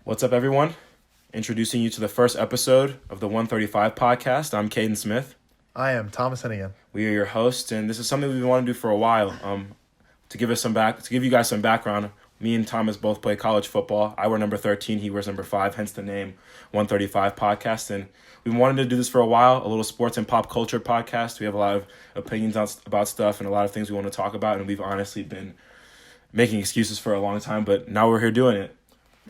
What's up, everyone? Introducing you to the first episode of the 135 podcast. I'm Kaiden Smith. I am Thomas Hennigan. We are your hosts, and this is something we've been wanting to do for a while. To give you guys some background, me and Thomas both play college football. I wear number 13, he wears number 5, hence the name 135 podcast. And we've been wanting to do this for a while, a little sports and pop culture podcast. We have a lot of opinions about stuff and a lot of things we want to talk about, and we've honestly been making excuses for a long time, but now we're here doing it.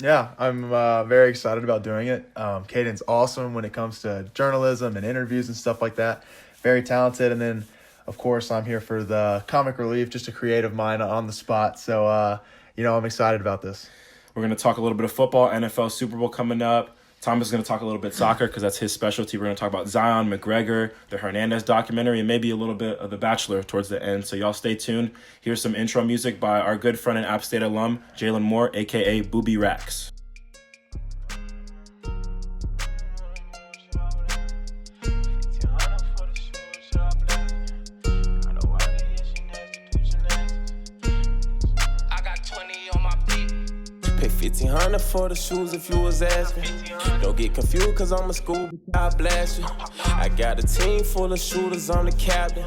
Yeah, I'm very excited about doing it. Kaiden's awesome when it comes to journalism and interviews and stuff like that. Very talented. And then, of course, I'm here for the comic relief, just a creative mind on the spot. So, I'm excited about this. We're going to talk a little bit of football, NFL Super Bowl coming up. Thomas is going to talk a little bit soccer because that's his specialty. We're going to talk about Zion, McGregor, the Hernandez documentary, and maybe a little bit of The Bachelor towards the end. So y'all stay tuned. Here's some intro music by our good friend and App State alum, Jalen Moore, a.k.a. Booby Racks. $1,500 for the shoes if you was asking. Don't get confused cause I'm a school, I blast you. I got a team full of shooters, I'm the captain.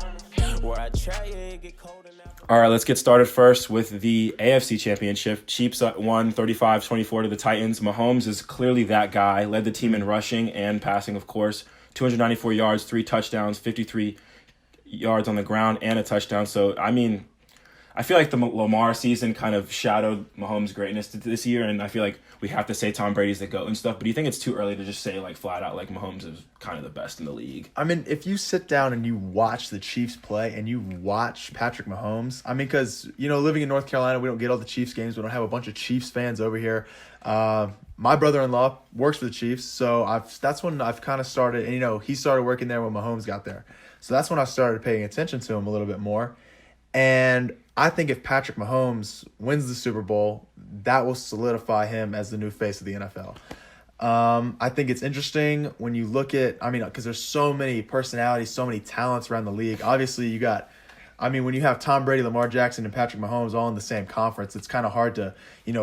Where I try and get cold enough. All right, let's get started first with the AFC Championship. Chiefs won 35-24 to the Titans. Mahomes is clearly that guy. Led the team in rushing and passing, of course. 294 yards, 3 touchdowns, 53 yards on the ground, and a touchdown. So, I feel like the Lamar season kind of shadowed Mahomes' greatness this year, and I feel like we have to say Tom Brady's the GOAT and stuff, but do you think it's too early to just say, flat out, Mahomes is kind of the best in the league? If you sit down and you watch the Chiefs play and you watch Patrick Mahomes, because, living in North Carolina, we don't get all the Chiefs games. We don't have a bunch of Chiefs fans over here. My brother-in-law works for the Chiefs, so that's when I've kind of started, and, he started working there when Mahomes got there. So that's when I started paying attention to him a little bit more. And I think if Patrick Mahomes wins the Super Bowl, that will solidify him as the new face of the NFL. I think it's interesting when you look at, because there's so many personalities, so many talents around the league. Obviously, you got, when you have Tom Brady, Lamar Jackson, and Patrick Mahomes all in the same conference, it's kind of hard to,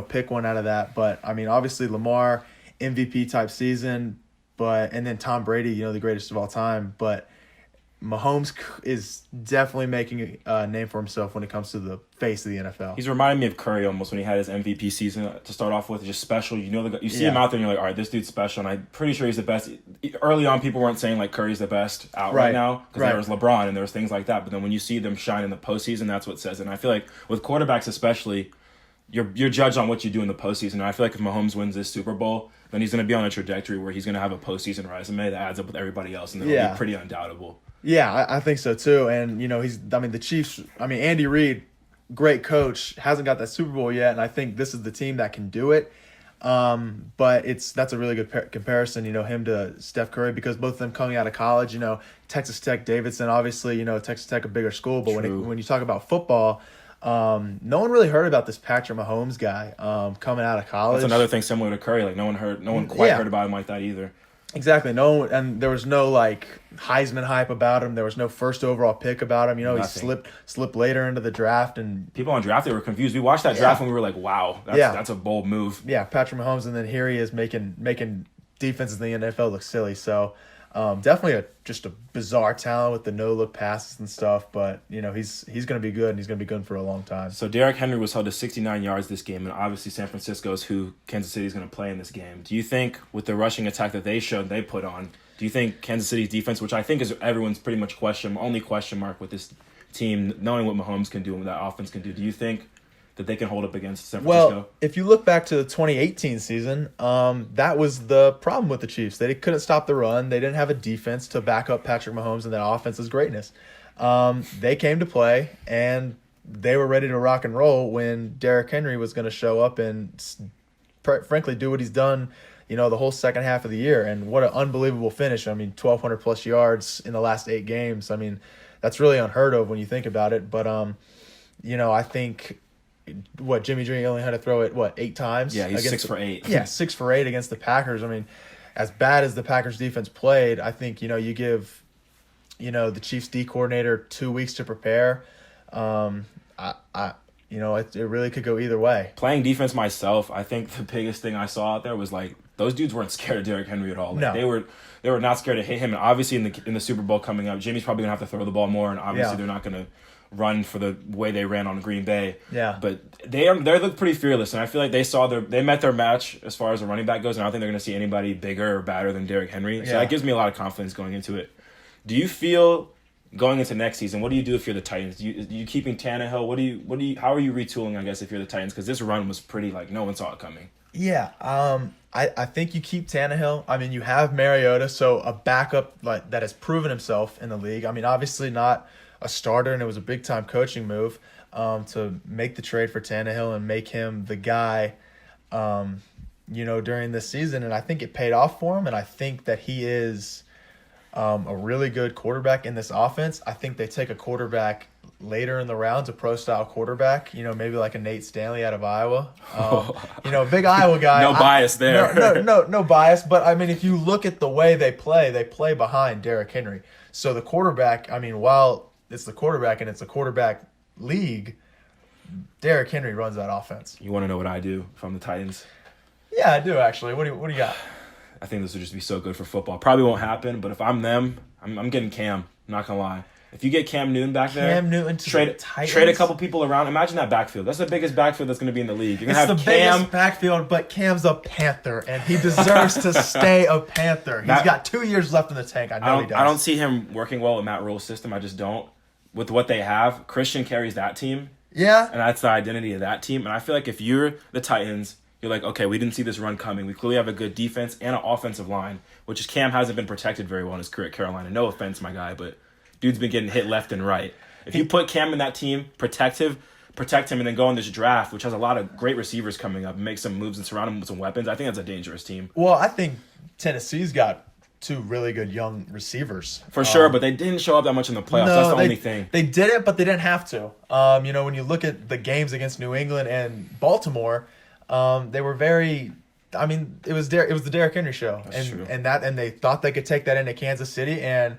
pick one out of that. But, obviously, Lamar, MVP type season, and then Tom Brady, the greatest of all time. But Mahomes is definitely making a name for himself when it comes to the face of the NFL. He's reminding me of Curry almost when he had his MVP season to start off with. Just special. You see him out there and you're like, all right, this dude's special. And I'm pretty sure he's the best. Early on, people weren't saying Curry's the best out right now because there was LeBron and there was things like that. But then when you see them shine in the postseason, that's what says it. And I feel like with quarterbacks especially, you're judged on what you do in the postseason. And I feel like if Mahomes wins this Super Bowl, then he's going to be on a trajectory where he's going to have a postseason resume that adds up with everybody else. And it'll be pretty undoubtable. Yeah, I think so too. And, the Chiefs, Andy Reid, great coach, hasn't got that Super Bowl yet. And I think this is the team that can do it. But that's a really good comparison, him to Steph Curry, because both of them coming out of college, Texas Tech, Davidson, obviously, Texas Tech, a bigger school. But when you talk about football, no one really heard about this Patrick Mahomes guy coming out of college. That's another thing similar to Curry. No one quite heard about him like that either. Exactly. And there was no Heisman hype about him. There was no first overall pick about him. He slipped later into the draft, and people on draft day were confused. We watched that draft and we were like, "Wow, that's a bold move." Yeah, Patrick Mahomes, and then here he is making defenses in the NFL look silly. So definitely just a bizarre talent with the no look passes and stuff. But he's going to be good, and he's going to be good for a long time. So Derrick Henry was held to 69 yards this game, and obviously San Francisco is who Kansas City is going to play in this game. Do you think with the rushing attack that they put on, do you think Kansas City's defense, which I think is everyone's pretty much only question mark with this team, knowing what Mahomes can do and what that offense can do, do you think that they can hold up against San Francisco? Well, if you look back to the 2018 season, that was the problem with the Chiefs. They couldn't stop the run. They didn't have a defense to back up Patrick Mahomes and that offense's greatness. They came to play, and they were ready to rock and roll when Derrick Henry was going to show up and, frankly, do what he's done, the whole second half of the year. And what an unbelievable finish. 1,200-plus yards in the last 8 games. That's really unheard of when you think about it. But, I think Jimmy G only had to throw it 8 times? Yeah, he's 6 for 8. Yeah, 6 for 8 against the Packers. As bad as the Packers defense played, I think you give the Chiefs D coordinator 2 weeks to prepare. it really could go either way. Playing defense myself, I think the biggest thing I saw out there was like those dudes weren't scared of Derrick Henry at all. Like, No. they were not scared to hit him. And obviously in the Super Bowl coming up, Jimmy's probably gonna have to throw the ball more, and obviously they're not gonna run for the way they ran on Green Bay. Yeah. But they look pretty fearless, and I feel like they met their match as far as a running back goes, and I don't think they're gonna see anybody bigger or badder than Derrick Henry. So that gives me a lot of confidence going into it. Do you feel going into next season, what do you do if you're the Titans? You keeping Tannehill? How are you retooling, I guess, if you're the Titans? Because this run was pretty, like, no one saw it coming. Yeah, I think you keep Tannehill. I mean, you have Mariota, so a backup like that has proven himself in the league. I mean, obviously not a starter, and it was a big-time coaching move to make the trade for Tannehill and make him the guy, during this season. And I think it paid off for him, and I think that he is a really good quarterback in this offense. I think they take a quarterback later in the rounds, a pro-style quarterback, maybe like a Nate Stanley out of Iowa. Big Iowa guy. No bias there. No bias. But, I mean, if you look at the way they play behind Derrick Henry. So the quarterback, I mean, while it's the quarterback and it's a quarterback league, Derrick Henry runs that offense. You want to know what I do if I'm the Titans? Yeah, I do, actually. What do you got? I think this would just be so good for football. Probably won't happen, but if I'm them, I'm getting Cam. I'm not going to lie. If you get Cam Newton back there, Cam Newton to the Titans. Trade a couple people around. Imagine that backfield. That's the biggest backfield that's going to be in the league. You're going to have the Cam. biggest backfield, but Cam's a Panther, and he deserves to stay a Panther. He's got 2 years left in the tank. I know he does. I don't see him working well with Matt Rule's system. I just don't. With what they have, Christian carries that team. Yeah. And that's the identity of that team. And I feel like if you're the Titans, you're like, okay, we didn't see this run coming. We clearly have a good defense and an offensive line, which is Cam hasn't been protected very well in his career at Carolina. No offense, my guy, but dude's been getting hit left and right. If you put Cam in that team, protect him, and then go on this draft, which has a lot of great receivers coming up, and make some moves and surround him with some weapons, I think that's a dangerous team. Well, I think Tennessee's got two really good young receivers. For sure, but they didn't show up that much in the playoffs. That's the only thing. They did it, but they didn't have to. When you look at the games against New England and Baltimore, they were very... I mean, it was the Derrick Henry show. That's true. And they thought they could take that into Kansas City, and,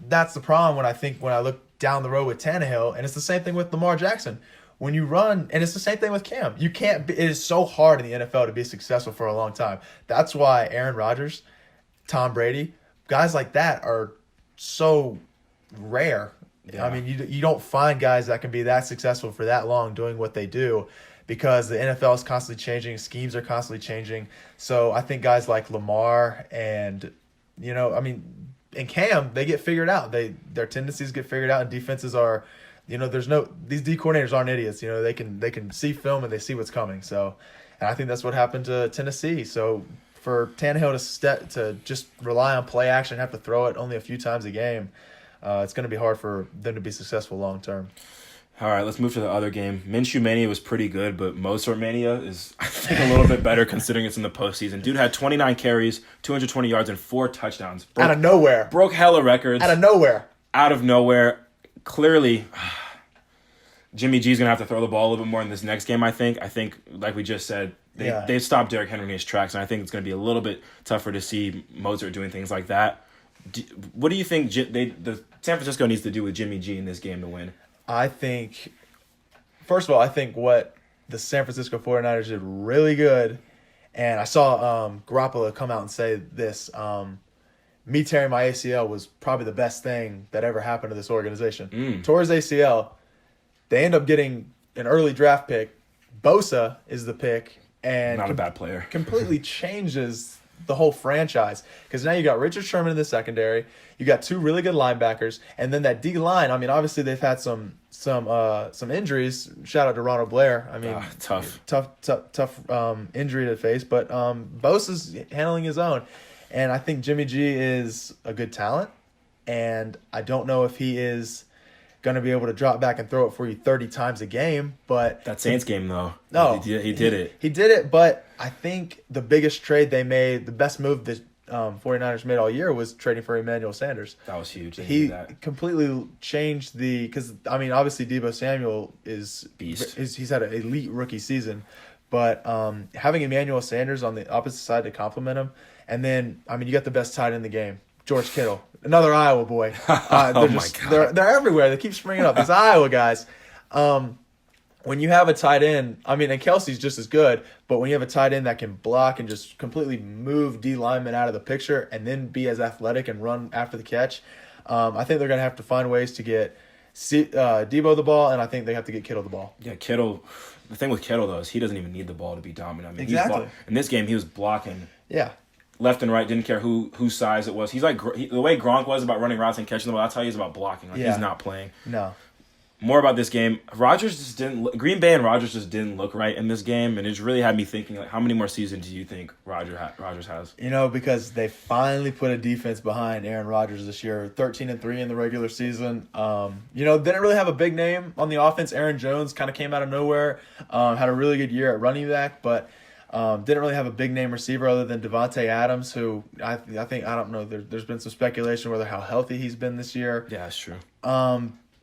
that's the problem when I look down the road with Tannehill, and it's the same thing with Lamar Jackson. When you run, and it's the same thing with Cam. It is so hard in the NFL to be successful for a long time. That's why Aaron Rodgers, Tom Brady, guys like that are so rare. Yeah. I mean, you don't find guys that can be that successful for that long doing what they do, because the NFL is constantly changing, schemes are constantly changing. So I think guys like Lamar and, and Cam, they get figured out. Their tendencies get figured out, and defenses are, these D coordinators aren't idiots. They can see film and they see what's coming. So, and I think that's what happened to Tennessee. So for Tannehill to just rely on play action, have to throw it only a few times a game, it's going to be hard for them to be successful long term. All right, let's move to the other game. Minshew Mania was pretty good, but Mozart Mania is, I think, a little bit better considering it's in the postseason. Dude had 29 carries, 220 yards, and 4 touchdowns. Out of nowhere. Broke hella records. Out of nowhere. Clearly, Jimmy G's going to have to throw the ball a little bit more in this next game, I think. I think, like we just said, they stopped Derrick Henry in his tracks, and I think it's going to be a little bit tougher to see Mozart doing things like that. What do you think the San Francisco needs to do with Jimmy G in this game to win? I think, first of all, what the San Francisco 49ers did really good, and I saw Garoppolo come out and say this, me tearing my ACL was probably the best thing that ever happened to this organization. Tore his ACL. They end up getting an early draft pick. Bosa is the pick. And not a bad player. Completely changes the whole franchise, because now you got Richard Sherman in the secondary, you got 2 really good linebackers, and then that D line. I mean, obviously they've had some injuries. Shout out to Ronald Blair. I mean, tough injury to face, but Bosa's handling his own, and I think Jimmy G is a good talent, and I don't know if he is going to be able to drop back and throw it for you 30 times a game. But that Saints game, though. No. He did it. He did it, but I think the biggest trade they made, the best move the 49ers made all year, was trading for Emmanuel Sanders. That was huge. He completely changed because, I mean, obviously Deebo Samuel is beast. He's had an elite rookie season. But having Emmanuel Sanders on the opposite side to complement him, and then, I mean, you got the best tight end in the game, George Kittle. Another Iowa boy. My God. They're everywhere. They keep springing up. These Iowa guys. when you have a tight end, I mean, and Kelsey's just as good, but when you have a tight end that can block and just completely move D linemen out of the picture and then be as athletic and run after the catch, I think they're going to have to find ways to get Debo the ball, and I think they have to get Kittle the ball. Yeah, Kittle. The thing with Kittle, though, is he doesn't even need the ball to be dominant. I mean, Exactly. In this game, he was blocking Yeah. left and right, didn't care whose size it was. He's like the way Gronk was about running routes and catching the ball. That's how he's about blocking. Like, he's not playing. No. More about this game. Green Bay and Rodgers just didn't look right in this game, and it really had me thinking, like, how many more seasons do you think Rodgers has? You know, because they finally put a defense behind Aaron Rodgers this year, 13-3 in the regular season. You know, didn't really have a big name on the offense. Aaron Jones kind of came out of nowhere, had a really good year at running back, but didn't really have a big name receiver other than Devontae Adams, who I don't know. There's been some speculation whether how healthy he's been this year. Yeah, that's true.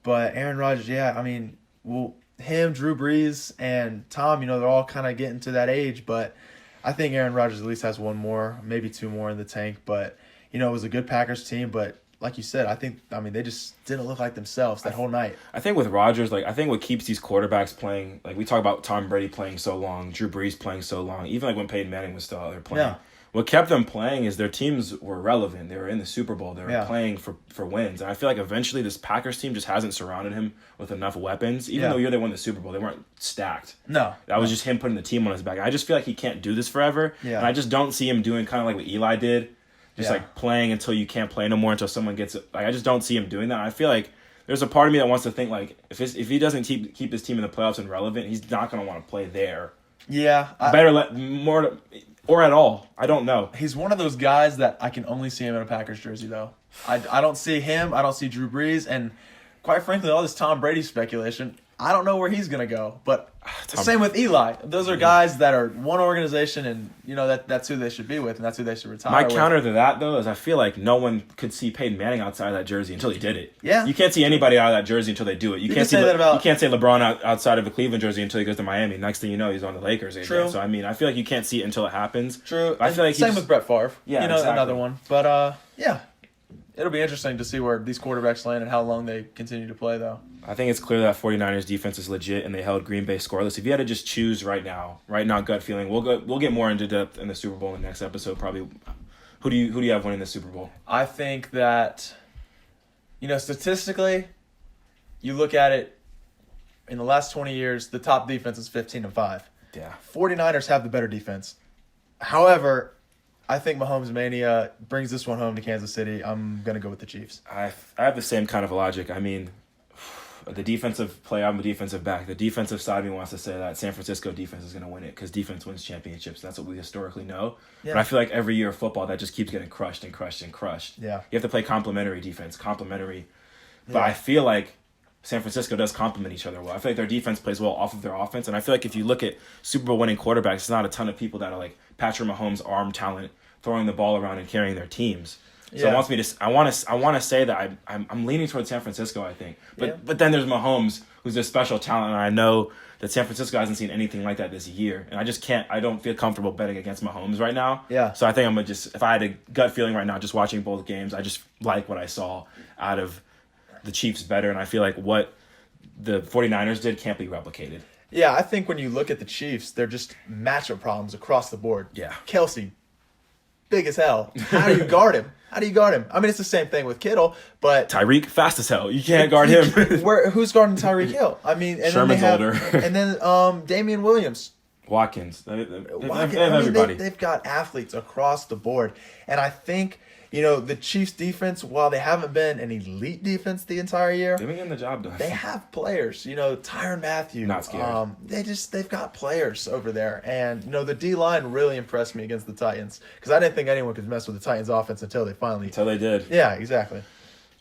But Aaron Rodgers, yeah, I mean, well, him, Drew Brees, and Tom, you know, they're all kind of getting to that age. But I think Aaron Rodgers at least has one more, maybe two more in the tank. But, you know, it was a good Packers team. But like you said, they just didn't look like themselves that whole night. I think with Rodgers, I think what keeps these quarterbacks playing, we talk about Tom Brady playing so long, Drew Brees playing so long, even when Peyton Manning was still out there playing. Yeah. What kept them playing is their teams were relevant. They were in the Super Bowl. They were playing for wins. And I feel like eventually this Packers team just hasn't surrounded him with enough weapons. Even though they won the Super Bowl, they weren't stacked. No. That was just him putting the team on his back. I just feel like he can't do this forever. Yeah. And I just don't see him doing kind of like what Eli did. Just playing until you can't play no more, until someone gets it. I just don't see him doing that. I feel like there's a part of me that wants to think, if he doesn't keep his team in the playoffs and relevant, he's not going to want to play there. Yeah. Or at all. I don't know. He's one of those guys that I can only see him in a Packers jersey, though. I don't see him. I don't see Drew Brees. And quite frankly, all this Tom Brady speculation, I don't know where he's going to go. But same with Eli. Those are guys that are one organization, and, you know, that's who they should be with, and that's who they should retire with. My counter to that, though, is I feel like no one could see Peyton Manning outside of that jersey until he did it. Yeah. You can't see anybody out of that jersey until they do it. You can't say LeBron outside of a Cleveland jersey until he goes to Miami. Next thing you know, he's on the Lakers again. True. So, I mean, I feel like you can't see it until it happens. True. I feel like same with Brett Favre. Yeah, you know, exactly. another one. But, yeah. It'll be interesting to see where these quarterbacks land and how long they continue to play, though. I think it's clear that 49ers defense is legit, and they held Green Bay scoreless. If you had to just choose right now, gut feeling, we'll get more into depth in the Super Bowl in the next episode. Probably, who do you have winning the Super Bowl? I think that, you know, statistically, you look at it in the last 20 years, the top defense is 15-5. Yeah. 49ers have the better defense. However, I think Mahomes Mania brings this one home to Kansas City. I'm going to go with the Chiefs. I have the same kind of logic. I mean, the defensive play, I'm a defensive back. The defensive side of me wants to say that San Francisco defense is going to win it because defense wins championships. That's what we historically know. Yeah. But I feel like every year of football, that just keeps getting crushed and crushed and crushed. Yeah. You have to play complementary defense, complementary. But I feel like San Francisco does complement each other well. I feel like their defense plays well off of their offense. And I feel like if you look at Super Bowl winning quarterbacks, it's not a ton of people that are like Patrick Mahomes' arm talent, throwing the ball around and carrying their teams. So it wants me to. I want to say that I'm leaning towards San Francisco. I think, but then there's Mahomes, who's a special talent, and I know that San Francisco hasn't seen anything like that this year, and I just can't. I don't feel comfortable betting against Mahomes right now. Yeah. So I think I'm gonna just. If I had a gut feeling right now, just watching both games, I just like what I saw out of the Chiefs better, and I feel like what the 49ers did can't be replicated. Yeah, I think when you look at the Chiefs, they're just matchup problems across the board. Yeah. Kelsey, big as hell. How do you guard him? I mean, it's the same thing with Kittle, but Tyreek, fast as hell. You can't guard him. Who's guarding Tyreek Hill? I mean, and Sherman's older. And then Damian Williams. Watkins. They have I mean, everybody. They've got athletes across the board. And I think, you know, the Chiefs defense, while they haven't been an elite defense the entire year, They've been getting the job done. they have players. You know, Tyrann Mathieu. Not scared. They've got players over there. And, you know, the D-line really impressed me against the Titans because I didn't think anyone could mess with the Titans offense until they did. Yeah, exactly.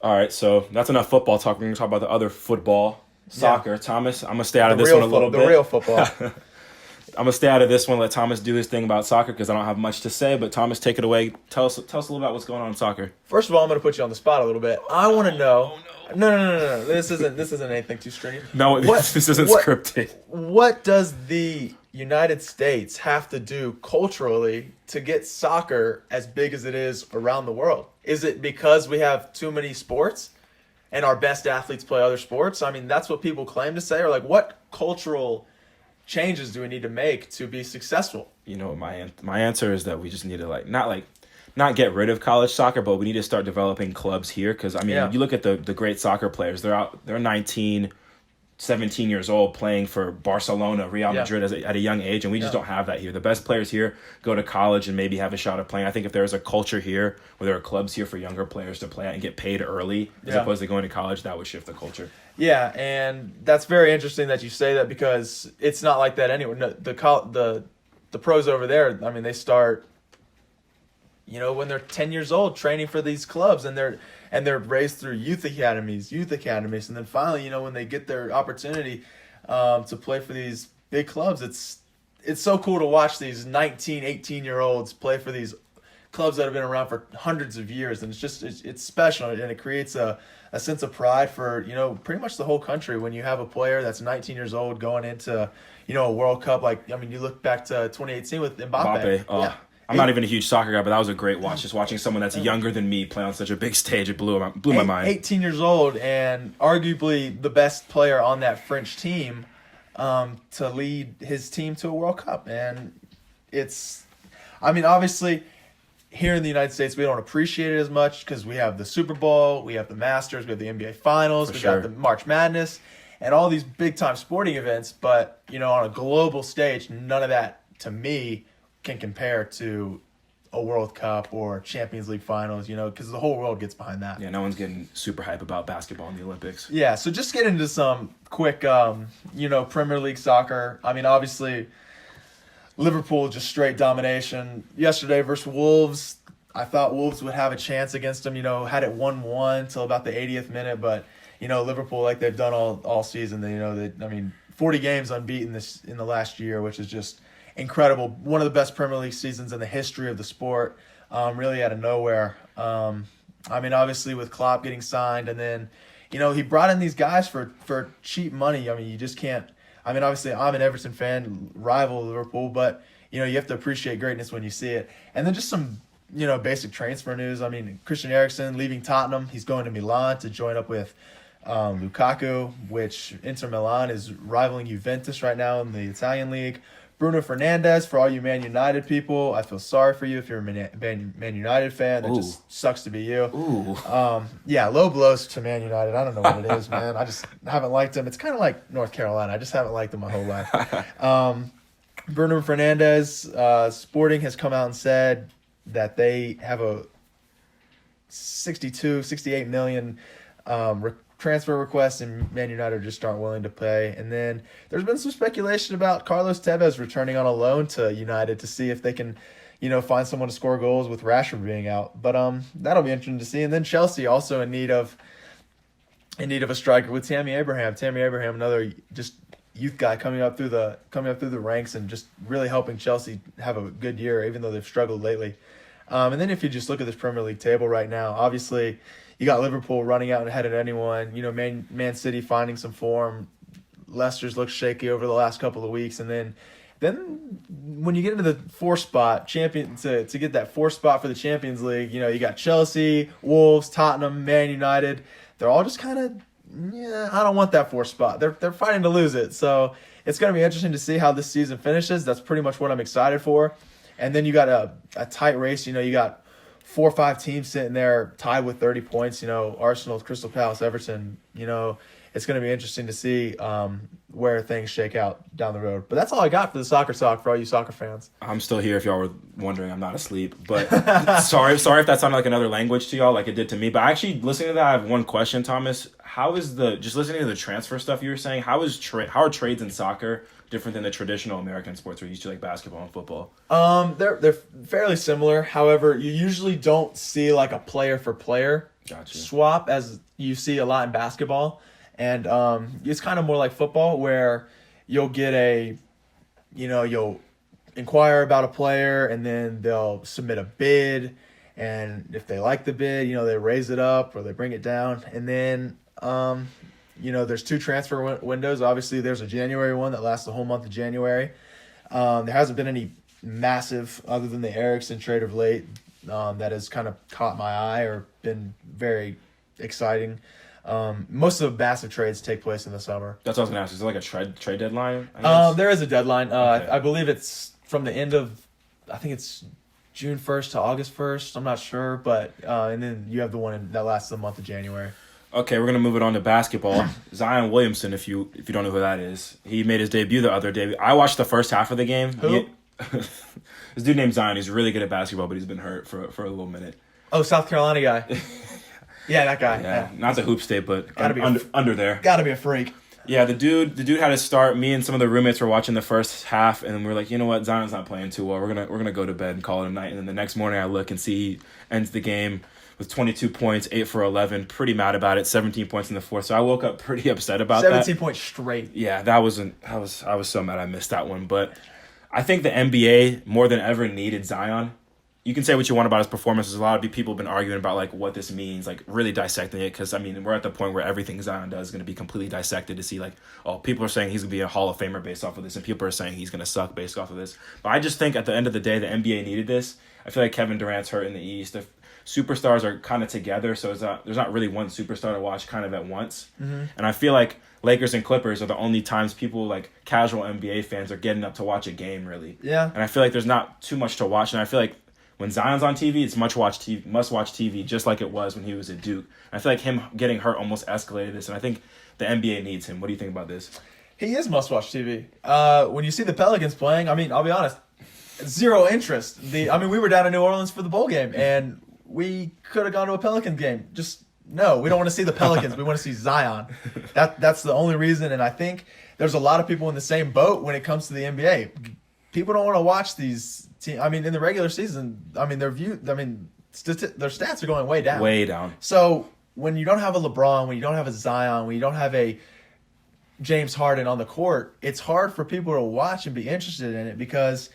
All right, so that's enough football talk. We're going to talk about the other football, soccer. Thomas, I'm going to stay out of this one a little bit. The real football. I'm going to stay out of this one, let Thomas do his thing about soccer because I don't have much to say. But Thomas, take it away. Tell us a little about what's going on in soccer. First of all, I'm going to put you on the spot a little bit. I want to know. No. This isn't anything too strange. No, this isn't scripted. What does the United States have to do culturally to get soccer as big as it is around the world? Is it because we have too many sports and our best athletes play other sports? I mean, that's what people claim to say. Or like, what cultural changes do we need to make to be successful? You know, my answer is that we just need to not get rid of college soccer, but we need to start developing clubs here. Because I mean, you look at the great soccer players; they're 19, 17 years old playing for Barcelona, Real Madrid at a young age, and we just don't have that here. The best players here go to college and maybe have a shot at playing. I think if there was a culture here where there are clubs here for younger players to play at and get paid early as opposed to going to college, that would shift the culture. Yeah, and that's very interesting that you say that because it's not like that anywhere. No, the pros over there, I mean, they start, when they're 10 years old training for these clubs, and they're raised through youth academies, and then finally, when they get their opportunity to play for these big clubs, it's so cool to watch these 19, 18-year-olds play for these clubs that have been around for hundreds of years, and it's special, and it creates a sense of pride for pretty much the whole country when you have a player that's 19 years old going into a World Cup. Like, I mean, you look back to 2018 with Mbappe. Oh. I'm not even a huge soccer guy, but that was a great watch. Just watching someone that's younger than me play on such a big stage, it blew my mind. 18 years old and arguably the best player on that French team to lead his team to a World Cup. And obviously, here in the United States, we don't appreciate it as much because we have the Super Bowl, we have the Masters, we have the NBA Finals, got the March Madness, and all these big-time sporting events. But, on a global stage, none of that, to me, can compare to a World Cup or Champions League Finals, because the whole world gets behind that. Yeah, no one's getting super hype about basketball in the Olympics. Yeah, so just get into some quick, Premier League soccer. I mean, obviously, Liverpool just straight domination. Yesterday versus Wolves, I thought Wolves would have a chance against them, had it 1-1 till about the 80th minute, but, Liverpool, like they've done all season, 40 games unbeaten in the last year, which is just incredible. One of the best Premier League seasons in the history of the sport, really out of nowhere. Obviously with Klopp getting signed, and then, he brought in these guys for cheap money. You just can't. Obviously I'm an Everton fan, rival Liverpool, but, you have to appreciate greatness when you see it. And then just some, basic transfer news. Christian Eriksen leaving Tottenham. He's going to Milan to join up with Lukaku, which Inter Milan is rivaling Juventus right now in the Italian league. Bruno Fernandes, for all you Man United people, I feel sorry for you if you're a Man United fan. That just sucks to be you. Low blows to Man United. I don't know what it is, man. I just haven't liked them. It's kind of like North Carolina. I just haven't liked them my whole life. Bruno Fernandes, Sporting has come out and said that they have a 68 million transfer requests, and Man United just aren't willing to pay. And then there's been some speculation about Carlos Tevez returning on a loan to United to see if they can, find someone to score goals with Rashford being out. But that'll be interesting to see. And then Chelsea also in need of a striker with Tammy Abraham. Tammy Abraham, another just youth guy coming up through the ranks and just really helping Chelsea have a good year, even though they've struggled lately. And then if you just look at this Premier League table right now, obviously you got Liverpool running out ahead of anyone. Man City finding some form. Leicester's looked shaky over the last couple of weeks. And then when you get into the fourth spot, to get that fourth spot for the Champions League, you got Chelsea, Wolves, Tottenham, Man United. They're all just kind of, I don't want that fourth spot. They're fighting to lose it. So it's going to be interesting to see how this season finishes. That's pretty much what I'm excited for. And then you got a tight race. You got 4 or 5 teams sitting there tied with 30 points. Arsenal, Crystal Palace, Everton. It's going to be interesting to see where things shake out down the road. But that's all I got for the soccer talk for all you soccer fans. I'm still here if y'all were wondering. I'm not asleep. But sorry if that sounded like another language to y'all like it did to me. But actually, listening to that, I have one question, Thomas. How is just listening to the transfer stuff you were saying, how are trades in soccer different than the traditional American sports we're used to, like basketball and football? They're fairly similar. However, you usually don't see like a player for player swap as you see a lot in basketball. And it's kind of more like football where you'll get you'll inquire about a player and then they'll submit a bid. And if they like the bid, they raise it up or they bring it down. And then, there's 2 transfer windows. Obviously, there's a January one that lasts the whole month of January. There hasn't been any massive, other than the Eriksen trade of late, that has kind of caught my eye or been very exciting. Most of the massive trades take place in the summer. That's what I was gonna ask. Is there like a trade deadline? I guess? There is a deadline. Okay. I believe it's from the end of, I think it's June 1st to August 1st. I'm not sure, but and then you have the one that lasts the month of January. Okay, we're gonna move it on to basketball. Zion Williamson, if you don't know who that is, he made his debut the other day. I watched the first half of the game. Who? This dude named Zion. He's really good at basketball, but he's been hurt for a little minute. Oh, South Carolina guy. Yeah, that guy. Yeah, not the hoop state, but Gotta be under there. Gotta be a freak. Yeah, the dude had to start. Me and some of the roommates were watching the first half, and we were like, you know what, Zion's not playing too well. We're gonna go to bed and call it a night. And then the next morning, I look and see he ends the game with 22 points, 8 for 11. Pretty mad about it. 17 points in the fourth. So I woke up pretty upset about 17 points straight. Yeah, I was so mad I missed that one. But I think the NBA more than ever needed Zion. You can say what you want about his performances. A lot of people have been arguing about like what this means, like really dissecting it. Because I mean, we're at the point where everything Zion does is going to be completely dissected to see like, oh, people are saying he's going to be a Hall of Famer based off of this, and people are saying he's going to suck based off of this. But I just think at the end of the day, the NBA needed this. I feel like Kevin Durant's hurt in the East. The superstars are kind of together, so there's not really one superstar to watch kind of at once. Mm-hmm. And I feel like Lakers and Clippers are the only times people like casual NBA fans are getting up to watch a game really. Yeah. And I feel like there's not too much to watch, and I feel like when Zion's on TV, it's must-watch TV, just like it was when he was at Duke. And I feel like him getting hurt almost escalated this, and I think the NBA needs him. What do you think about this? He is must-watch TV. When you see the Pelicans playing, I mean, I'll be honest, zero interest. We were down in New Orleans for the bowl game, and we could have gone to a Pelican game. Just, no, we don't want to see the Pelicans. We want to see Zion. That's the only reason, and I think there's a lot of people in the same boat when it comes to the NBA. People don't want to watch these teams. I mean, in the regular season, I mean, their stats are going way down. Way down. So when you don't have a LeBron, when you don't have a Zion, when you don't have a James Harden on the court, it's hard for people to watch and be interested in it because,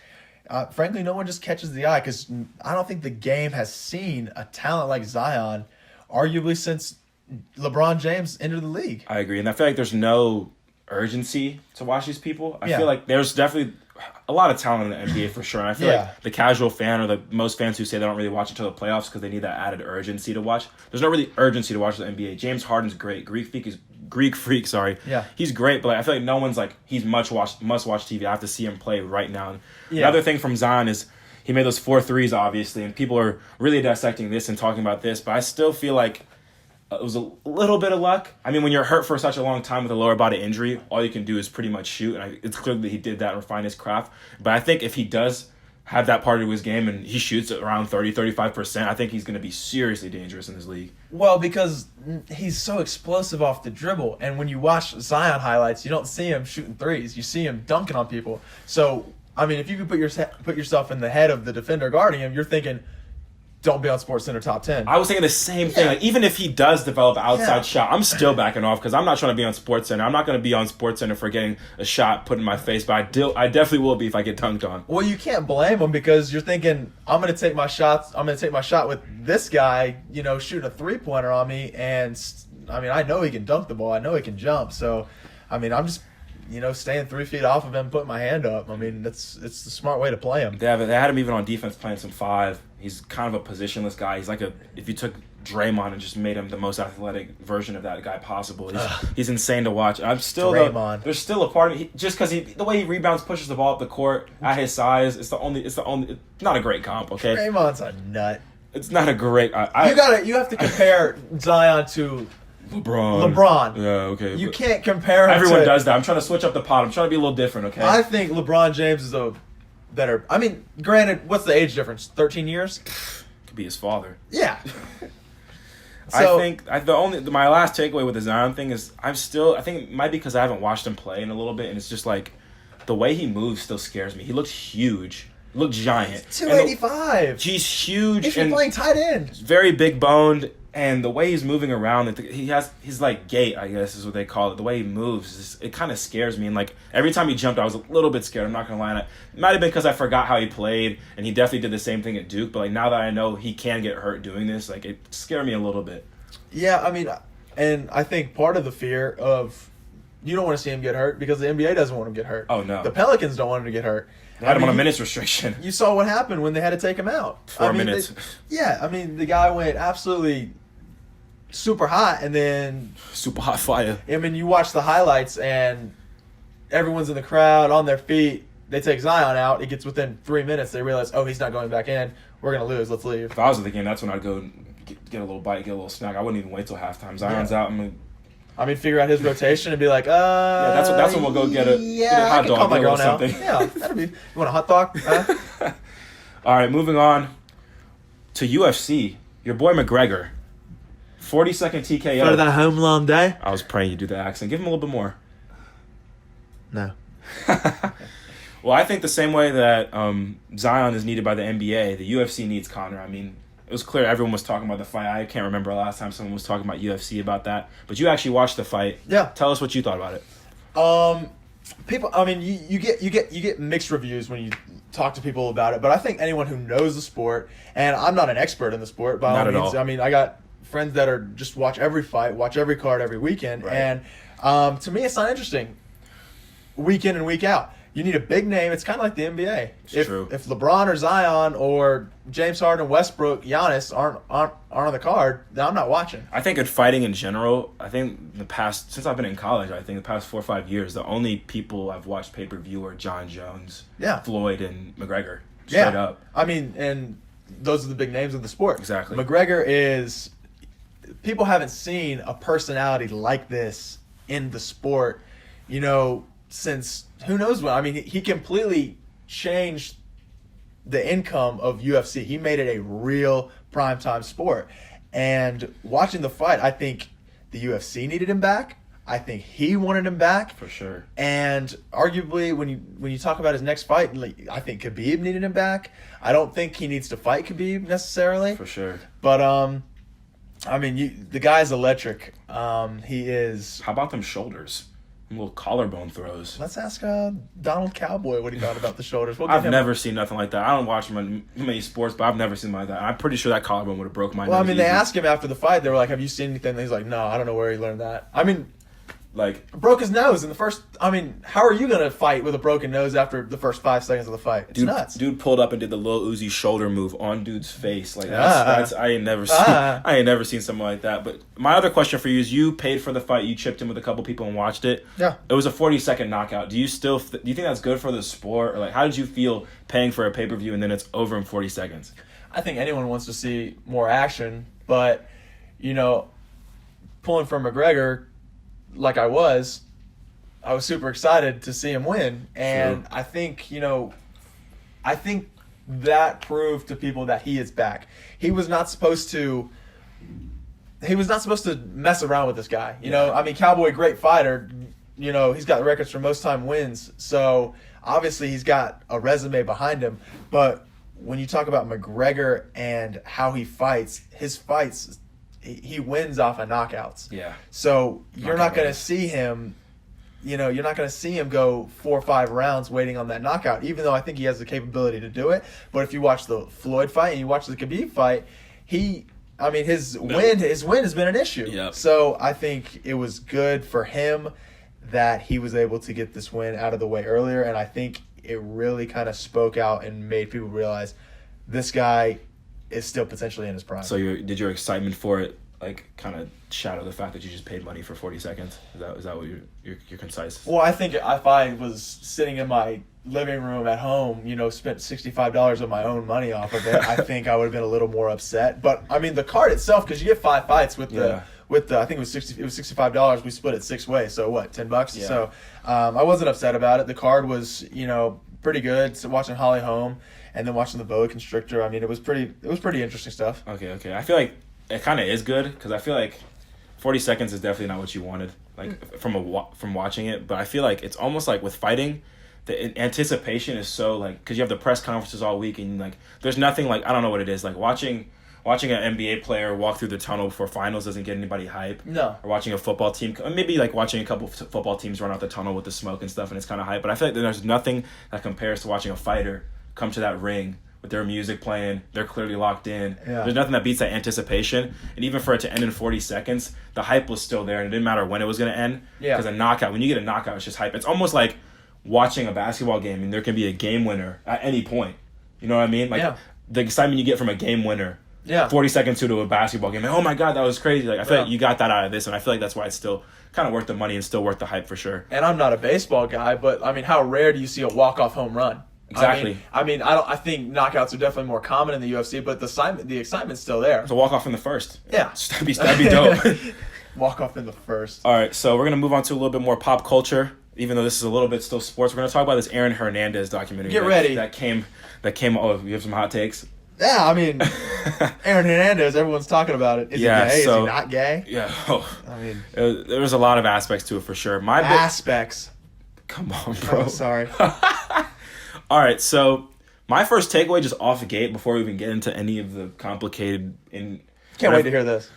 frankly, no one just catches the eye because I don't think the game has seen a talent like Zion, arguably since LeBron James entered the league. I agree, and I feel like there's no urgency to watch these people. I feel like there's definitely a lot of talent in the NBA for sure. And I feel like the casual fan or the most fans who say they don't really watch until the playoffs because they need that added urgency to watch. There's no really urgency to watch the NBA. James Harden's great. Greek freak. Yeah. He's great, but like, I feel like no one's like he's must watch TV. I have to see him play right now. Yeah. The other thing from Zion is he made those 4 threes, obviously, and people are really dissecting this and talking about this. But I still feel like it was a little bit of luck. I mean, when you're hurt for such a long time with a lower body injury, all you can do is pretty much shoot. And it's clear that he did that and refined his craft. But I think if he does have that part of his game and he shoots at around 30-35%, I think he's going to be seriously dangerous in this league. Well, because he's so explosive off the dribble. And when you watch Zion highlights, you don't see him shooting threes. You see him dunking on people. So, I mean, if you could put yourself in the head of the defender guarding him, you're thinking, don't be on SportsCenter top 10. I was thinking the same thing. Like, even if he does develop an outside shot, I'm still backing off because I'm not trying to be on SportsCenter. I'm not going to be on SportsCenter for getting a shot put in my face, but I definitely will be if I get dunked on. Well, you can't blame him because you're thinking, I'm going to take my shot with this guy, shooting a three-pointer on me. And, I mean, I know he can dunk the ball. I know he can jump. So, I mean, I'm just staying 3 feet off of him, putting my hand up. I mean, it's the smart way to play him. They had him even on defense playing some 5. He's kind of a positionless guy. He's like if you took Draymond and just made him the most athletic version of that guy possible. He's insane to watch. I'm still there's still a part of me just because the way he rebounds, pushes the ball up the court at his size. It's not a great comp. Okay, Draymond's a nut. It's not a great. You have to compare Zion to LeBron. Yeah, okay. You can't compare him. Everyone does that. I'm trying to switch up the pot. I'm trying to be a little different, okay? I think LeBron James is a better. I mean, granted, what's the age difference? 13 years? Could be his father. Yeah. I think my last takeaway with the Zion thing is I think it might be because I haven't watched him play in a little bit, and it's just like the way he moves still scares me. He looks huge. He looks giant. He's 285. He's huge. He's playing tight end. Very big boned. And the way he's moving around, he has his like gait, I guess is what they call it. The way he moves, it kind of scares me. And like every time he jumped, I was a little bit scared. I'm not gonna lie. And it might have been because I forgot how he played, and he definitely did the same thing at Duke. But like now that I know he can get hurt doing this, like it scared me a little bit. Yeah, I mean, and I think part of the fear of you don't want to see him get hurt because the NBA doesn't want him to get hurt. Oh no, the Pelicans don't want him to get hurt. They had him on a minutes restriction. You saw what happened when they had to take him out. 4 minutes. I mean, the guy went absolutely super hot, and then Super hot fire. I mean, you watch the highlights, and everyone's in the crowd on their feet. They take Zion out. It gets within 3 minutes. They realize, oh, he's not going back in. We're going to lose. Let's leave. If I was at the game, that's when I'd go get a little bite, get a little snack. I wouldn't even wait till halftime. Zion's out. Figure out his rotation and be like, yeah, that's when we'll go get a hot dog. Call my girl now. Something. Yeah, that'd be. You want a hot dog? All right, moving on to UFC. Your boy McGregor, 40-second TKO. For the home run day. I was praying you do the accent. Give him a little bit more. No. Well, I think the same way that Zion is needed by the NBA, the UFC needs Conor. I mean, it was clear everyone was talking about the fight. I can't remember the last time someone was talking about UFC about that. But you actually watched the fight. Yeah. Tell us what you thought about it. People. I mean, you get mixed reviews when you talk to people about it. But I think anyone who knows the sport, and I'm not an expert in the sport by all means. I mean, I got friends that are just watch every fight, watch every card every weekend, right. And to me, it's not interesting. Week in and week out. You need a big name. It's kind of like the NBA. True. If LeBron or Zion or James Harden, Westbrook, Giannis aren't on the card, then I'm not watching. I think in fighting in general, since I've been in college, I think the past 4 or 5 years, the only people I've watched pay-per-view are John Jones, Floyd, and McGregor. Straight up. I mean, and those are the big names of the sport. Exactly. McGregor is... People haven't seen a personality like this in the sport, since who knows when. I mean, he completely changed the income of UFC. He made it a real primetime sport. And watching the fight, I think the UFC needed him back. I think he wanted him back. For sure. And arguably, when you talk about his next fight, I think Khabib needed him back. I don't think he needs to fight Khabib necessarily. For sure. But, the guy's electric. He is... How about them shoulders? Little collarbone throws. Let's ask Donald Cowboy what he thought about the shoulders. I've never seen nothing like that. I don't watch many sports, but I've never seen like that. I'm pretty sure that collarbone would have broke my nose. Well, they asked him after the fight. They were like, have you seen anything? And he's like, no, I don't know where he learned that. Broke his nose in the first... how are you going to fight with a broken nose after the first 5 seconds of the fight? It's nuts. Dude pulled up and did the Lil Uzi shoulder move on dude's face. I ain't never seen something like that. But my other question for you is, you paid for the fight. You chipped in with a couple people and watched it. Yeah. It was a 40-second knockout. Do you still... do you think that's good for the sport? Or how did you feel paying for a pay-per-view and then it's over in 40 seconds? I think anyone wants to see more action. But, pulling from McGregor... like I was super excited to see him win. And True. I think that proved to people that he is back. He was not supposed to mess around with this guy. Cowboy, great fighter. He's got records for most time wins. So obviously he's got a resume behind him. But when you talk about McGregor and how he fights, his fights, he wins off of knockouts. Yeah. So you're not going to see him, you're not going to see him go 4 or 5 rounds waiting on that knockout, even though I think he has the capability to do it. But if you watch the Floyd fight and you watch the Khabib fight, his win has been an issue. Yep. So I think it was good for him that he was able to get this win out of the way earlier. And I think it really kind of spoke out and made people realize this guy is still potentially in his prime. So did your excitement for it kind of shadow the fact that you just paid money for 40 seconds? Is that what you're concise? Well, I think if I was sitting in my living room at home, spent $65 of my own money off of it, I think I would have been a little more upset. But the card itself, because you get 5 fights with the I think it was $65. We split it 6 ways, so what, $10? Yeah. So I wasn't upset about it. The card was pretty good. So watching Holly Holm and then watching the boa constrictor, it was pretty interesting stuff. Okay. I feel like it kind of is good, because I feel like 40 seconds is definitely not what you wanted, from watching it. But I feel like it's almost like with fighting, the anticipation is so because you have the press conferences all week and there's nothing I don't know what it is, watching an NBA player walk through the tunnel before finals doesn't get anybody hype. No. Or watching a football team, maybe watching a couple football teams run out the tunnel with the smoke and stuff, and it's kind of hype. But I feel like there's nothing that compares to watching a fighter come to that ring with their music playing. They're clearly locked in. Yeah. There's nothing that beats that anticipation. And even for it to end in 40 seconds, the hype was still there, and it didn't matter when it was going to end. Yeah. Because a knockout, when you get a knockout, it's just hype. It's almost like watching a basketball game, and there can be a game winner at any point. You know what I mean? The excitement you get from a game winner 40 seconds to a basketball game. Like, oh my God, that was crazy. Like I feel like you got that out of this, and I feel like that's why it's still kind of worth the money and still worth the hype for sure. And I'm not a baseball guy, but I mean, how rare do you see a walk-off home run? Exactly. I think knockouts are definitely more common in the UFC, but the excitement's still there. It's a walk-off in the first. Yeah. That'd be dope. Walk-off in the first. All right, so we're going to move on to a little bit more pop culture, even though this is a little bit still sports. We're going to talk about this Aaron Hernandez documentary. Get ready. That came. Oh, you have some hot takes? Yeah, I mean, Aaron Hernandez, everyone's talking about it. Is he gay? Is he not gay? Yeah. I mean, there was a lot of aspects to it for sure. Aspects. Come on, bro. Oh, sorry. All right, so my first takeaway just off the gate before we even get into any of the complicated... Can't wait to hear this.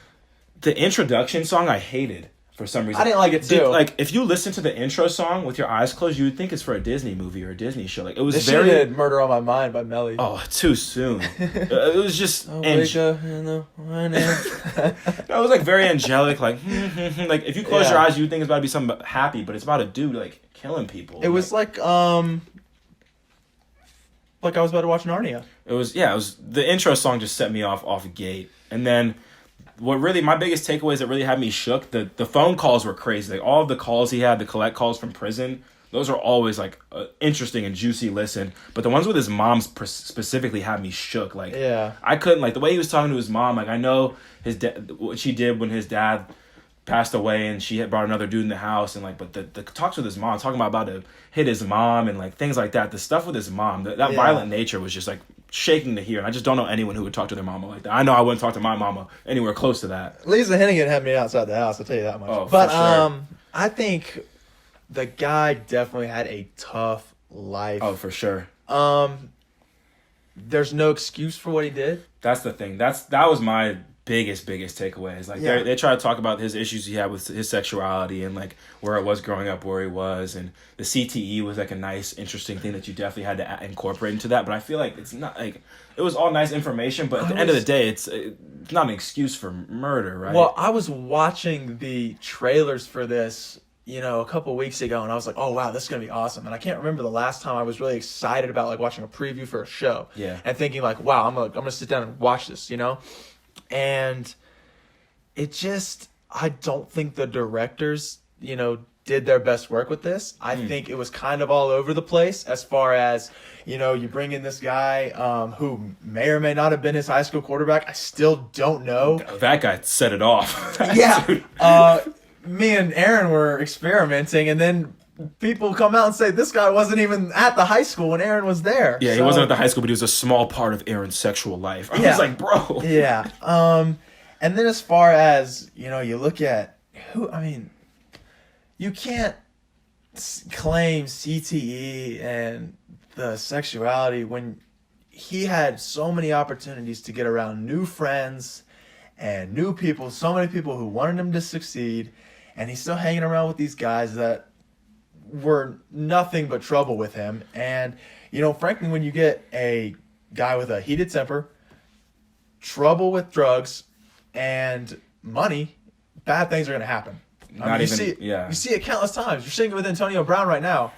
The introduction song I hated for some reason. I didn't like it too. Like if you listen to the intro song with your eyes closed, you would think it's for a Disney movie or a Disney show. Like it was this very did Murder on My Mind by Melly. Oh, too soon. It was just wake up in the morning. It was like very angelic. Like like if you close your eyes, you would think it's about to be something happy, but it's about a dude like killing people. It was like I was about to watch Narnia. It was the intro song just set me off gate, and then. What really, my biggest takeaways that really had me shook, the phone calls were crazy. Like all of the calls he had, the collect calls from prison, those are always like interesting and juicy listen. But the ones with his mom specifically had me shook. Like I couldn't, like the way he was talking to his mom, like I know what she did when his dad passed away and she had brought another dude in the house and like, but the talks with his mom, talking about to hit his mom and like things like that. The stuff with his mom, that violent nature was just like shaking to hear, and I just don't know anyone who would talk to their mama like that. I know I wouldn't talk to my mama anywhere close to that. Lisa Hennigan had me outside the house, I'll tell you that much. Oh, but for sure. I think the guy definitely had a tough life. Oh, for sure. There's no excuse for what he did. That's the thing. That was my biggest takeaway. Is like they try to talk about his issues he had with his sexuality and like where it was growing up, where he was, and the CTE was like a nice, interesting thing that you definitely had to incorporate into that. But I feel like it's not like it was all nice information, but at the end of the day, it's not an excuse for murder, right? Well, I was watching the trailers for this, a couple of weeks ago, and I was like, oh wow, this is gonna be awesome. And I can't remember the last time I was really excited about like watching a preview for a show. Yeah. And thinking like, wow, I'm gonna sit down and watch this, And it just, I don't think the directors, did their best work with this. I think it was kind of all over the place as far as, you bring in this guy who may or may not have been his high school quarterback. I still don't know. That guy set it off. Yeah. Me and Aaron were experimenting, and then people come out and say this guy wasn't even at the high school when Aaron was there. Yeah, he wasn't at the high school, but he was a small part of Aaron's sexual life. I was like, bro. Yeah. And then as far as, you look at you can't claim CTE and the sexuality when he had so many opportunities to get around new friends and new people, so many people who wanted him to succeed, and he's still hanging around with these guys that were nothing but trouble with him. And, frankly, when you get a guy with a heated temper, trouble with drugs, and money, bad things are going to happen. You see it countless times. You're seeing it with Antonio Brown right now.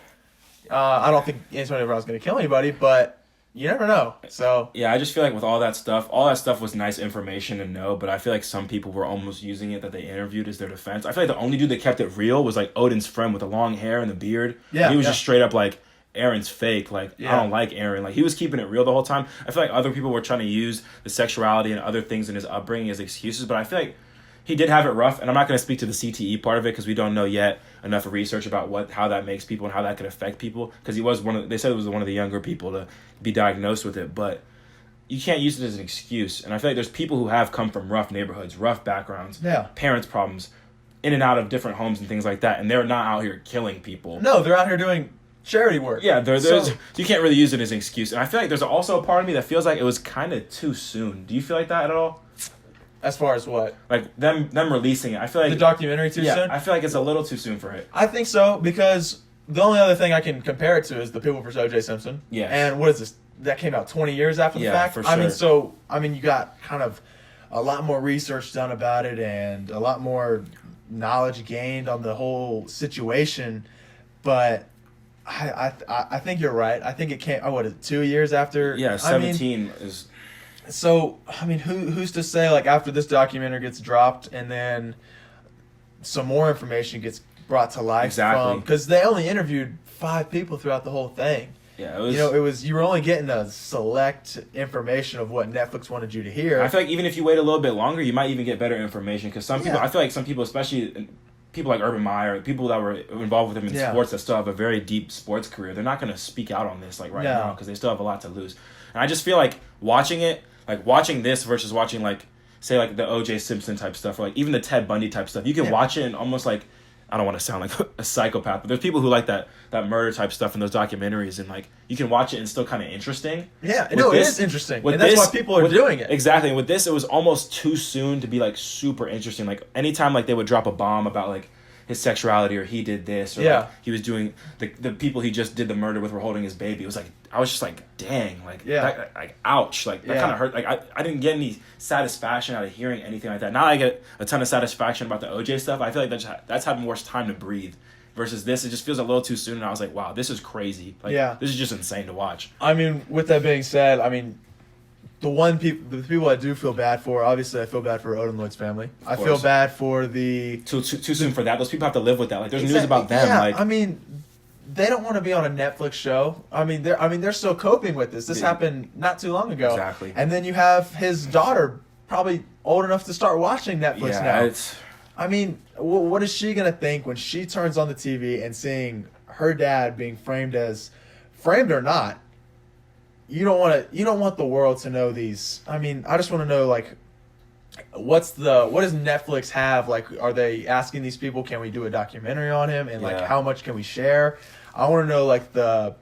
I don't think Antonio Brown's going to kill anybody, but you never know. So yeah, I just feel like with all that stuff was nice information to know, but I feel like some people were almost using it that they interviewed as their defense. I feel like the only dude that kept it real was like Odin's friend with the long hair and the beard. Yeah, he was just straight up like, Aaron's fake. Like, I don't like Aaron. Like, he was keeping it real the whole time. I feel like other people were trying to use the sexuality and other things in his upbringing as excuses, but I feel like he did have it rough, and I'm not going to speak to the CTE part of it because we don't know yet enough research about how that makes people and how that could affect people, because they said it was one of the younger people to be diagnosed with it, but you can't use it as an excuse. And I feel like there's people who have come from rough neighborhoods, rough backgrounds, parents' problems, in and out of different homes and things like that, and they're not out here killing people. No, they're out here doing charity work. Yeah, you can't really use it as an excuse. And I feel like there's also a part of me that feels like it was kind of too soon. Do you feel like that at all? As far as what? Like them releasing it. I feel like the documentary too soon? I feel like it's a little too soon for it. I think so, because the only other thing I can compare it to is The People vs. O.J. Simpson. Yeah. And what is this? That came out 20 years after the fact? For sure. I mean, you got kind of a lot more research done about it and a lot more knowledge gained on the whole situation, but I think you're right. I think it came, 2 years after? Yeah, 17 is... So, I mean, who's to say, like, after this documentary gets dropped and then some more information gets brought to life? Exactly. Because they only interviewed 5 people throughout the whole thing. Yeah, it was. You were only getting a select information of what Netflix wanted you to hear. I feel like even if you wait a little bit longer, you might even get better information. Because some people, I feel like some people, especially people like Urban Meyer, people that were involved with him in sports that still have a very deep sports career, they're not going to speak out on this now because they still have a lot to lose. And I just feel like watching this versus watching say the O.J. Simpson type stuff, or like even the Ted Bundy type stuff, you can watch it and almost like, I don't want to sound like a psychopath, but there's people who like that murder type stuff in those documentaries, and like you can watch it and it's still kind of interesting. Yeah, no, it is interesting, and that's why people are doing it. Exactly. And with this, it was almost too soon to be like super interesting. Like anytime like they would drop a bomb about like his sexuality or he did this or like, he was doing the people he just did the murder with were holding his baby. It was like I was just like, dang, like that, like ouch, like that kind of hurt. Like I didn't get any satisfaction out of hearing anything like that. Now I get a ton of satisfaction about the OJ stuff. I feel like that's having more time to breathe. Versus this, it just feels a little too soon, and I was like, wow, this is crazy. Like, this is just insane to watch. I mean, with that being said, I mean, the people I do feel bad for, obviously I feel bad for Odin Lloyd's family. I feel bad for the... Too soon for that. Those people have to live with that. Like, there's news about them. Yeah, like, I mean, they don't want to be on a Netflix show. I mean, they're still coping with this. This happened not too long ago. Exactly. And then you have his daughter probably old enough to start watching Netflix now. I mean, what is she going to think when she turns on the TV and seeing her dad being framed or not? You don't want the world to know these. I mean, I just want to know, like, what does Netflix have? Like, are they asking these people, can we do a documentary on him? And like, how much can we share? I want to know like the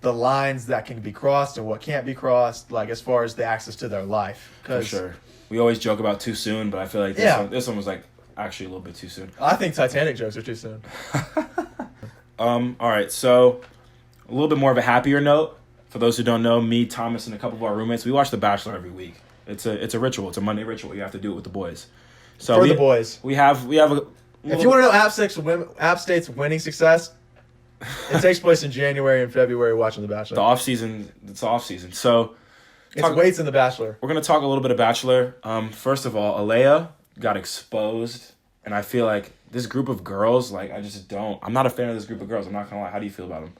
lines that can be crossed and what can't be crossed, like as far as the access to their life. For sure. We always joke about too soon, but I feel like this one was like actually a little bit too soon. I think Titanic jokes are too soon. All right, so a little bit more of a happier note. For those who don't know, me, Thomas, and a couple of our roommates, we watch The Bachelor every week. It's a ritual. It's a Monday ritual. You have to do it with the boys. So the boys. We have a... If you want to know App State's winning success, it takes place in January and February watching The Bachelor. It's off season. So... It's weights in The Bachelor. We're going to talk a little bit of Bachelor. First of all, Alea got exposed, and I feel like this group of girls, like, I'm not a fan of this group of girls. I'm not going to lie. How do you feel about them?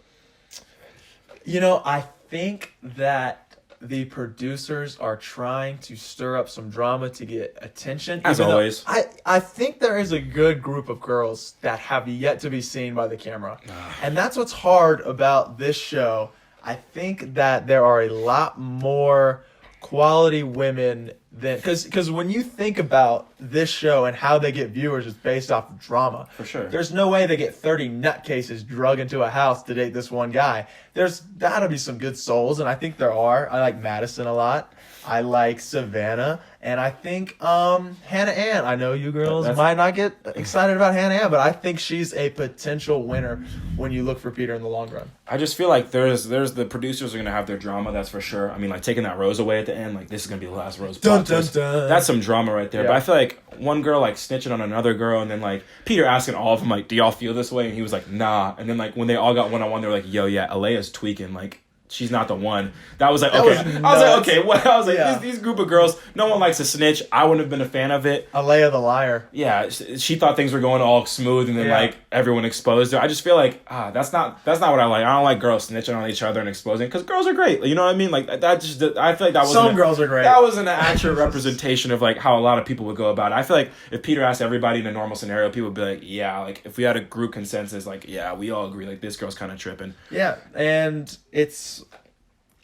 You know, I think that the producers are trying to stir up some drama to get attention. As always. I think there is a good group of girls that have yet to be seen by the camera. And that's what's hard about this show. I think that there are a lot more quality women than... Because when you think about this show and how they get viewers is based off of drama. For sure. There's no way they get 30 nutcases drug into a house to date this one guy. There's got to be some good souls, and I think there are. I like Madison a lot. I like Savannah. And I think Hannah Ann. I know you girls might not get excited about Hannah Ann, but I think she's a potential winner when you look for Peter in the long run. I just feel like there's the producers are going to have their drama, that's for sure. I mean, like taking that rose away at the end, like this is going to be the last rose. Dun, dun, dun. That's some drama right there. Yeah. But I feel like one girl like snitching on another girl, and then like Peter asking all of them, like, do y'all feel this way? And he was like, nah. And then like when they all got one-on-one, they were like, yo, yeah, Alea's tweaking. Like, she's not the one. That was like, okay. I was like, okay, what? I was like, these group of girls, no one likes to snitch. I wouldn't have been a fan of it. Alea the liar. Yeah, she thought things were going all smooth, and then like everyone exposed her. I just feel like that's not what I like. I don't like girls snitching on each other and exposing, because girls are great. You know what I mean? Like that. Just I feel like that was some girls are great. That wasn't an accurate representation of like how a lot of people would go about it. I feel like if Peter asked everybody in a normal scenario, people would be like, yeah, like if we had a group consensus, like yeah, we all agree, like this girl's kind of tripping. Yeah, and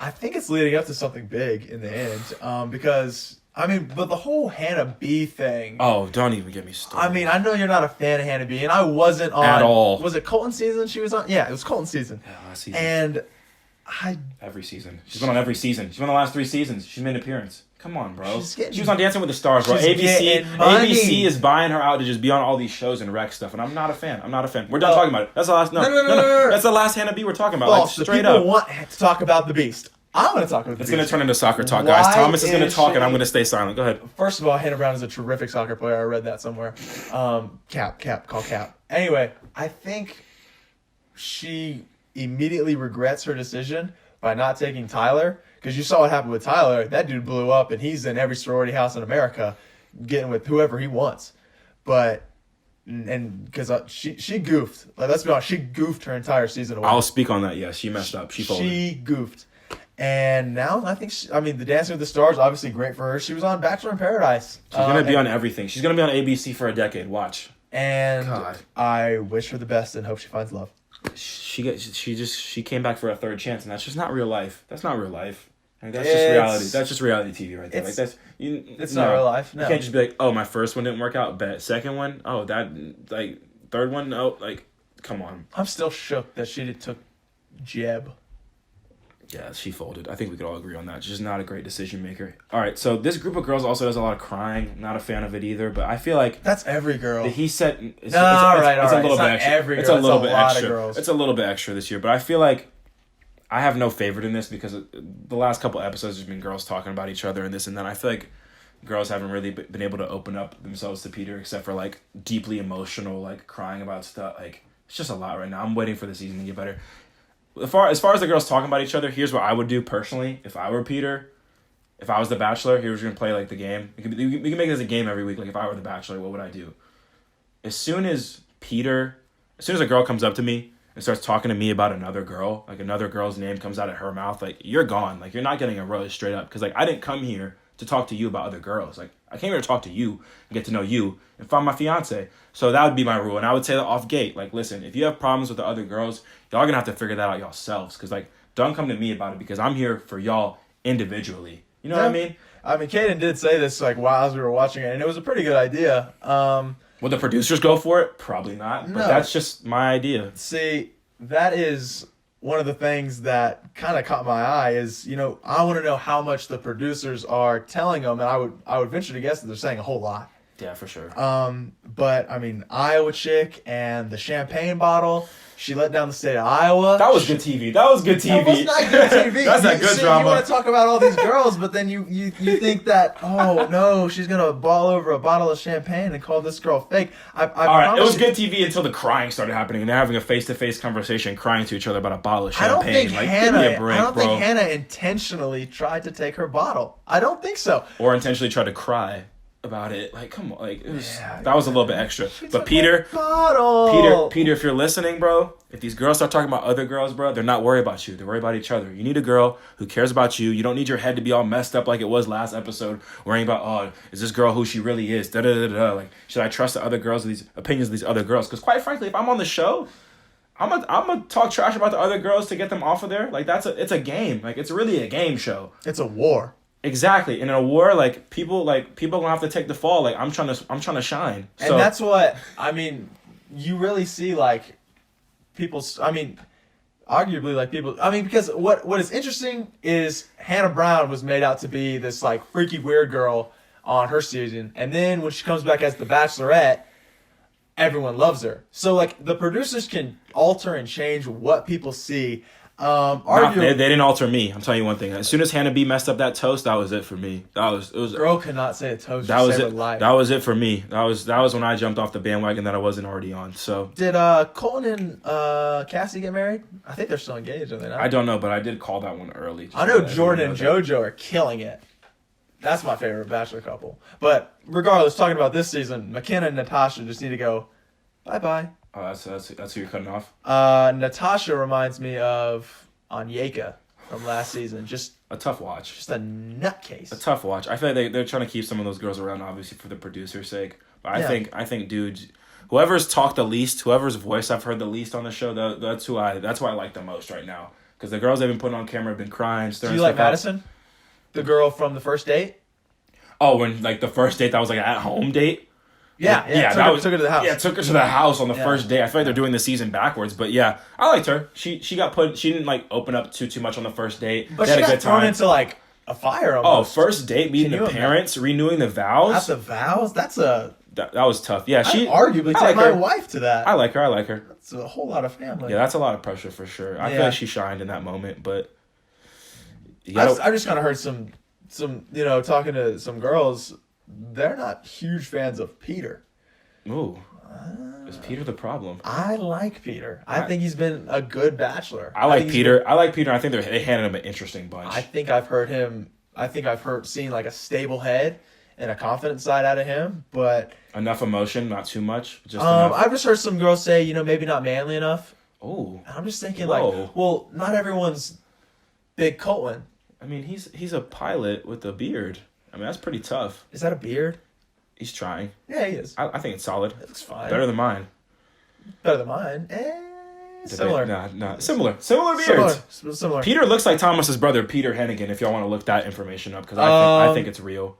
I think it's leading up to something big in the end, because, I mean, but the whole Hannah B thing... Oh, don't even get me started. I mean, I know you're not a fan of Hannah B, and I wasn't on... At all. Was it Colton season she was on? Yeah, it was Colton season. Yeah, last season. And every season. She's been on every season. She's been on the last 3 seasons. She's made an appearance. Come on, bro. She was on Dancing with the Stars, bro. ABC is buying her out to just be on all these shows and wreck stuff, and I'm not a fan. We're done talking about it. That's the last... No. That's the last Hannah B we're talking about. False. Like, straight up. People want to talk about the Beast. I'm going to talk about the Beast. It's going to turn into soccer talk, guys. Thomas is going to talk, and I'm going to stay silent. Go ahead. First of all, Hannah Brown is a terrific soccer player. I read that somewhere. Call Cap. Anyway, I think she immediately regrets her decision by not taking Tyler, Because you saw what happened with Tyler. That dude blew up, and he's in every sorority house in America getting with whoever he wants. But, and because she goofed. Like, let's be honest, she goofed her entire season away. I'll speak on that, yes. She messed up. She folded. She goofed. And now I think, the Dancing with the Stars, obviously great for her. She was on Bachelor in Paradise. She's going to be on everything. She's going to be on ABC for a decade. Watch. And God. I wish her the best and hope she finds love. She came back for a third chance, and that's just not real life. That's not real life. Like, that's just reality. That's just reality TV right there. Like it's not real life. No. You can't just be like, oh, my first one didn't work out. Bet second one, oh, that like third one, no, like, come on. I'm still shook that she took Jeb. Yeah, she folded. I think we could all agree on that. She's just not a great decision maker. All right, so this group of girls also does a lot of crying. Not a fan of it either, but I feel like that's every girl. He said it's a little bit extra. Every girl. It's a little bit extra. Girls. It's a little bit extra this year, but I feel like I have no favorite in this because the last couple episodes there's been girls talking about each other and this and that. I feel like girls haven't really been able to open up themselves to Peter except for like deeply emotional, like crying about stuff. Like it's just a lot right now. I'm waiting for the season to get better. As far as the girls talking about each other, here's what I would do personally if I were Peter. If I was the Bachelor, here's going to play like the game. We can make this a game every week. Like if I were the Bachelor, what would I do? As soon as a girl comes up to me and starts talking to me about another girl, like another girl's name comes out of her mouth, like you're gone. Like you're not getting a rose straight up. Because like I didn't come here to talk to you about other girls. Like I came here to talk to you and get to know you and find my fiance. So that would be my rule. And I would say that off gate. Like listen, if you have problems with the other girls, y'all gonna have to figure that out yourselves. Because like don't come to me about it because I'm here for y'all individually. You know what I mean? I mean, Kaiden did say this like while as we were watching it, and it was a pretty good idea. Would the producers go for it? Probably not. But that's just my idea. See, that is one of the things that kind of caught my eye is, I want to know how much the producers are telling them, and I would venture to guess that they're saying a whole lot. Yeah, for sure. But I mean, Iowa chick and the champagne bottle. She let down the state of Iowa. That was good TV. That was good TV. That was not good TV. That's not good drama. You want to talk about all these girls, but then you think that, oh no, she's gonna ball over a bottle of champagne and call this girl fake. All right, it was good TV until the crying started happening, and they're having a face-to-face conversation, crying to each other about a bottle of champagne. Give me a break, I don't think Hannah intentionally tried to take her bottle. I don't think so. Or intentionally tried to cry about it. Like, come on, like that was a little bit extra. But Peter, if you're listening, bro, if these girls start talking about other girls, bro, they're not worried about you. They're worried about each other. You need a girl who cares about you. You don't need your head to be all messed up like it was last episode, worrying about, oh, is this girl who she really is? Da da da da. Like, should I trust the other girls, these opinions of these other girls? Because quite frankly, if I'm on the show, I'm gonna talk trash about the other girls to get them off of there. Like it's a game. Like it's really a game show. It's a war. Exactly. And in a war, like people gonna have to take the fall. Like I'm trying to shine. So, and that's what I mean. You really see like people. I mean, arguably like people. I mean, because what is interesting is Hannah Brown was made out to be this like freaky weird girl on her season, and then when she comes back as the Bachelorette, everyone loves her. So like the producers can alter and change what people see. They didn't alter me. I'm telling you one thing. As soon as Hannah B messed up that toast, that was it for me. It was girl could not say a toast. That was it. That was it for me. That was when I jumped off the bandwagon that I wasn't already on. So did Colton and Cassie get married? I think they're still engaged, are they not? I don't know, but I did call that one early. I know Jordan and JoJo are killing it. That's my favorite Bachelor couple. But regardless, talking about this season, McKenna and Natasha just need to go bye-bye. Oh, that's who you're cutting off? Natasha reminds me of Onyeka from last season. Just a tough watch. Just a nutcase. A tough watch. I feel like they're trying to keep some of those girls around, obviously, for the producer's sake. But I think, dude, whoever's talked the least, whoever's voice I've heard the least on the show, that's who I like the most right now. Because the girls they've been putting on camera have been crying, stirring stuff up. Do you like Madison? The girl from the first date? Oh, when like the first date that was like an at-home date? Yeah. Took her to the house. Yeah, took her to the house on the first day. I feel like they're doing the season backwards, but yeah, I liked her. She didn't like open up too much on the first date. But she got thrown into like a fire almost. Oh, first date, meeting the parents, renewing the vows. That's the vows? That was tough. Yeah, I'd arguably take my wife to that. I like her. That's a whole lot of family. Yeah, that's a lot of pressure for sure. I feel like she shined in that moment, but I just kind of heard some talking to some girls, they're not huge fans of Peter. Ooh. Is Peter the problem? I like Peter. I think he's been a good Bachelor. I like Peter. I think they handed him an interesting bunch. I think I've seen like a stable head and a confident side out of him, but Enough emotion, not too much. Just enough. I've just heard some girls say, maybe not manly enough. Oh. And I'm just thinking Whoa. well, not everyone's Big Colton. I mean, he's a pilot with a beard. I mean, that's pretty tough. Is that a beard? He's trying. Yeah, he is. I think it's solid. It looks fine. Better than mine. Better than mine. Similar. Nah. Similar beards. Similar. Peter looks like Thomas's brother, Peter Hennigan, if y'all want to look that information up, because I think it's real.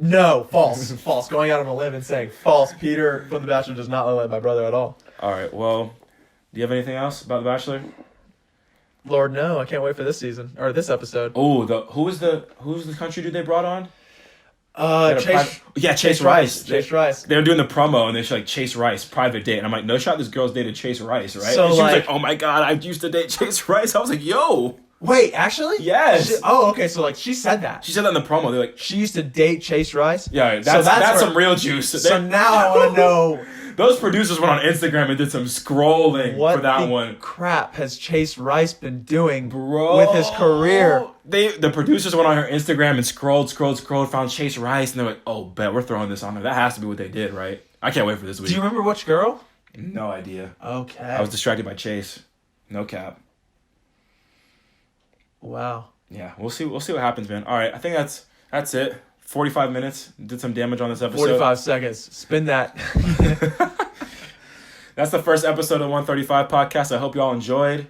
No, false. False. Going out on a limb and saying false. Peter from The Bachelor does not look like my brother at all. All right, well, do you have anything else about The Bachelor? Lord, no. I can't wait for this season or this episode. Oh, who's the country dude they brought on? Chase Rice. Chase Rice. They were doing the promo and they show like Chase Rice, private date. And I'm like, no shot this girl's dated Chase Rice, right? So, and she was like, oh my God, I used to date Chase Rice. I was like, yo. Wait, actually? Yes. Okay, so she said that. She said that in the promo. They're like, she used to date Chase Rice? Yeah, that's some real juice. So now I want to know. Those producers went on Instagram and did some scrolling for that one. What crap has Chase Rice been doing with his career? The producers went on her Instagram and scrolled, found Chase Rice, and they're like, oh, bet we're throwing this on her. That has to be what they did, right? I can't wait for this week. Do you remember which girl? No idea. Okay. I was distracted by Chase. No cap. Wow. Yeah, we'll see what happens, man. All right, I think that's it. 45 minutes. Did some damage on this episode. 45 seconds. Spin that. That's the first episode of the 135 podcast. I hope y'all enjoyed.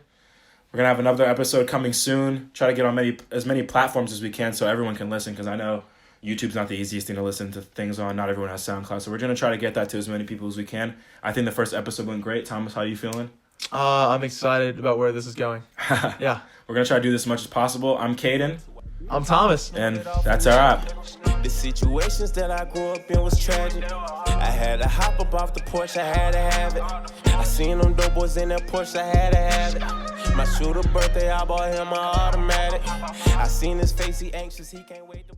We're going to have another episode coming soon. Try to get on as many platforms as we can so everyone can listen, because I know YouTube's not the easiest thing to listen to things on. Not everyone has SoundCloud. So we're going to try to get that to as many people as we can. I think the first episode went great. Thomas, how are you feeling? I'm excited about where this is going. Yeah. We're going to try to do this as much as possible. I'm Kaiden. I'm Thomas. And that's our app. The situations that I grew up in was tragic. I had to hop up off the porch, I had to have it. I seen them dope boys in that Porsche, I had to have it. My shooter birthday, I bought him an automatic. I seen his face, he anxious, he can't wait to